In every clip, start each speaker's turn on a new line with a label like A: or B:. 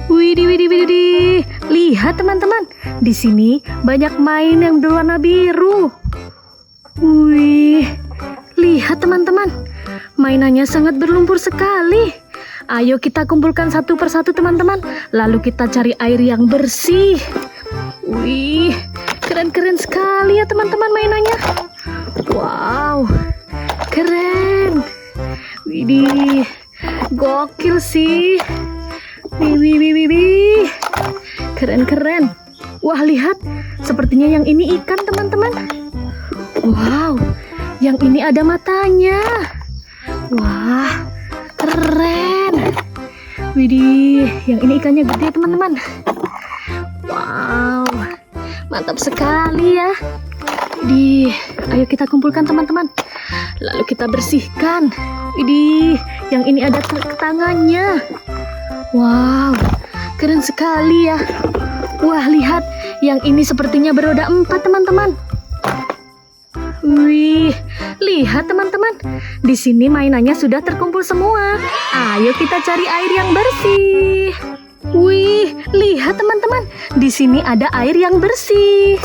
A: Widih, widih, widih. Lihat teman-teman, di sini banyak main yang berwarna biru. Wih, lihat teman-teman, mainannya sangat berlumpur sekali. Ayo kita kumpulkan satu persatu teman-teman, lalu kita cari air yang bersih. Wih, keren-keren sekali ya teman-teman mainannya. Wow, keren. Widih, gokil sih. Wih. Keren. Wah, lihat. Sepertinya yang ini ikan, teman-teman. Wow, yang ini ada matanya. Wah, keren. Widih, yang ini ikannya gede, teman-teman. Wow, mantap sekali ya. Widih, ayo kita kumpulkan, teman-teman. Lalu kita bersihkan. Widih, yang ini ada tangannya. Wow, keren sekali ya. Wah, lihat, yang ini sepertinya beroda 4, teman-teman. Wih, lihat teman-teman, di sini mainannya sudah terkumpul semua. Ayo kita cari air yang bersih. Wih, lihat teman-teman, di sini ada air yang bersih.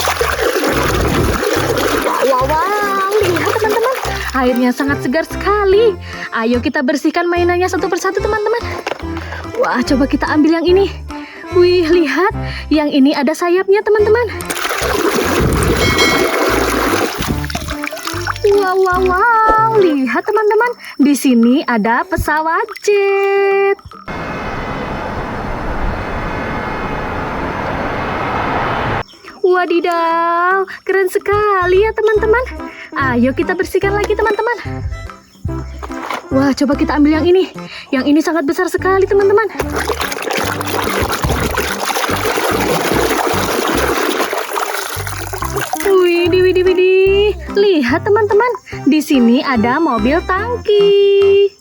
A: Wow, lihat teman-teman, airnya sangat segar sekali. Ayo kita bersihkan mainannya satu persatu, teman-teman. Wah, coba kita ambil yang ini. Wih, lihat, yang ini ada sayapnya, teman-teman. Wow, lihat teman-teman, di sini ada pesawat jet. Wadidaw, keren sekali ya teman-teman. Ayo kita bersihkan lagi, teman-teman. Wah, coba kita ambil yang ini. Yang ini sangat besar sekali, teman-teman. Widih. Lihat teman-teman, di sini ada mobil tangki.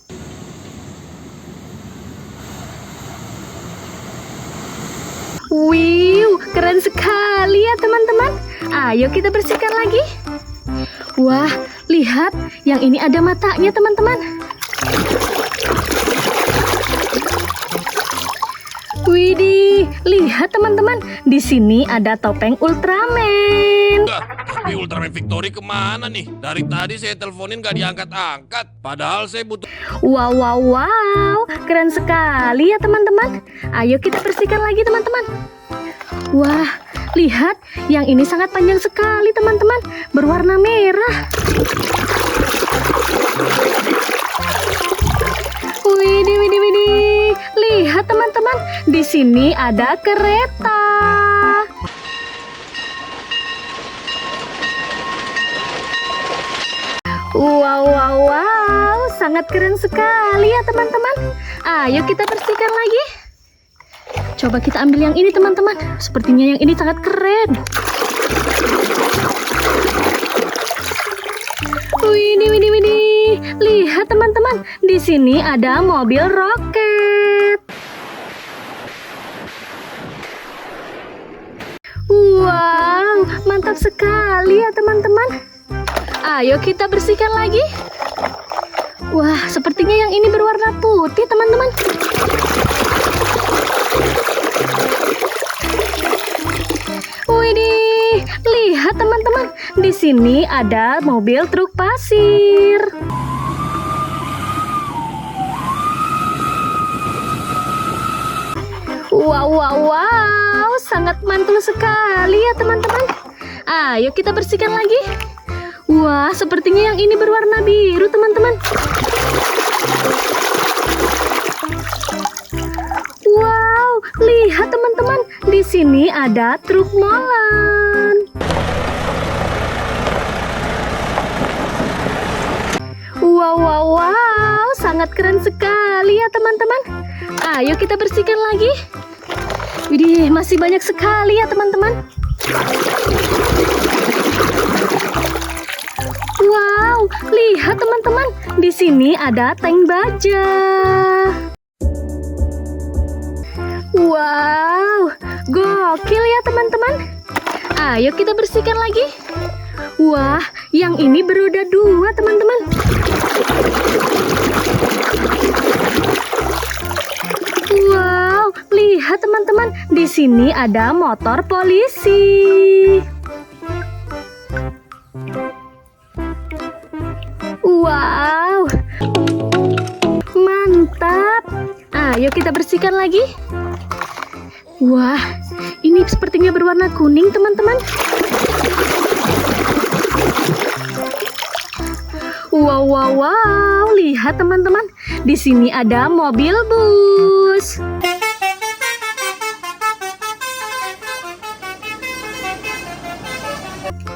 A: Wih, keren sekali ya teman-teman. Ayo kita bersihkan lagi. Wah, lihat, yang ini ada matanya, teman-teman. Widih, lihat teman-teman, di sini ada topeng Ultraman.
B: Tapi Ultraman Victory kemana nih? Dari tadi saya teleponin gak diangkat-angkat. Padahal saya butuh...
A: Wow, keren sekali ya teman-teman. Ayo kita bersihkan lagi, teman-teman. Wah, lihat, yang ini sangat panjang sekali, teman-teman. Berwarna merah. Widih. Lihat teman-teman, di sini ada kereta. Wow, sangat keren sekali ya teman-teman. Ayo kita bersihkan lagi. Coba kita ambil yang ini, teman-teman. Sepertinya yang ini sangat keren. Widih. Lihat teman-teman, di sini ada mobil roket. Wow, mantap sekali ya teman-teman. Ayo kita bersihkan lagi. Wah, sepertinya yang ini berwarna putih, teman-teman. Widih, lihat teman-teman, di sini ada mobil truk pasir. Wow, sangat mantul sekali ya teman-teman. Ayo kita bersihkan lagi. Wah, sepertinya yang ini berwarna biru, teman-teman. Wow, lihat teman-teman, di sini ada truk molen. Wow, sangat keren sekali ya teman-teman. Ayo kita bersihkan lagi. Widih, masih banyak sekali ya teman-teman. Wow, lihat teman-teman, di sini ada tank baja. Wow, gokil ya teman-teman. Ayo kita bersihkan lagi. Wah, yang ini beroda 2, teman-teman. Wow, lihat teman-teman. teman-teman, di sini ada motor polisi. Wow, mantap. Ayo kita bersihkan lagi. Wah, ini sepertinya berwarna kuning, teman-teman. Wow, wow, wow. Lihat, teman-teman. Di sini ada mobil bus.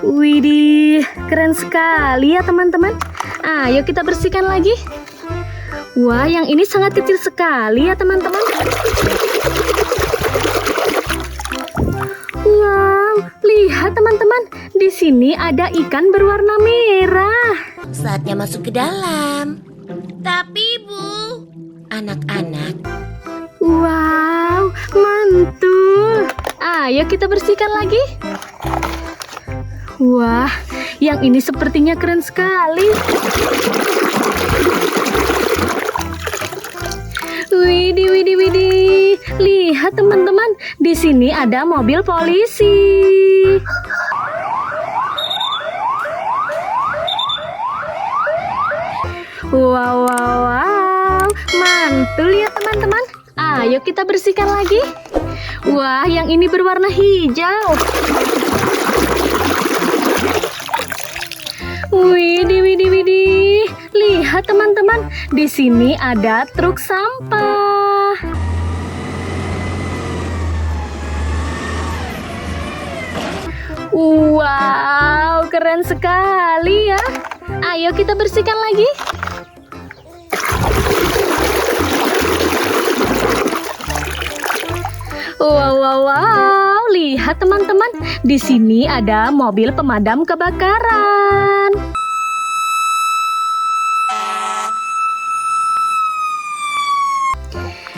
A: Widih, keren sekali ya, teman-teman. Ayo kita bersihkan lagi. Wah, yang ini sangat kecil sekali ya, teman-teman. Wow, lihat teman-teman, di sini ada ikan berwarna merah.
C: Saatnya masuk ke dalam. Tapi Bu, anak-anak,
A: Wow, mantul. Ayo kita bersihkan lagi. Wah, yang ini sepertinya keren sekali. Widih, widih, widih. Lihat teman-teman, di sini ada mobil polisi. Wow, wow, wow. Mantul ya teman-teman. Ayo kita bersihkan lagi. Wah, yang ini berwarna hijau. Widih, widih, widih. Lihat teman-teman, di sini ada truk sampah. Wow, keren sekali ya. Ayo kita bersihkan lagi. Wow, wow, wow. Lihat teman-teman, di sini ada mobil pemadam kebakaran.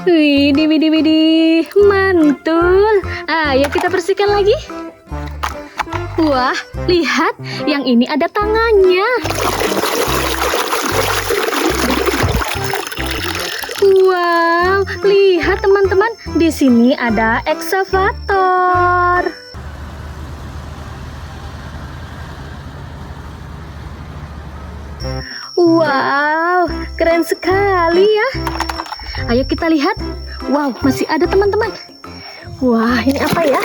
A: Widih, widih, widih. Mantul. Ayo kita bersihkan lagi. Wah, lihat, yang ini ada tangannya. Wow, lihat teman-teman, di sini ada ekskavator. Wow, keren sekali ya. Ayo kita lihat. Wow, masih ada teman-teman. Wah, ini apa ya?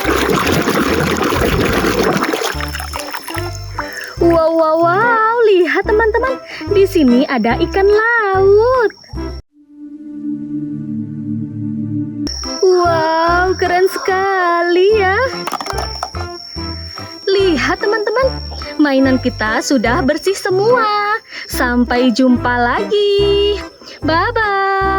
A: Wow, wow, wow. Lihat teman-teman. Di sini ada ikan laut. Wow, keren sekali ya. Lihat teman-teman. Mainan kita sudah bersih semua. Sampai jumpa lagi. Bye-bye.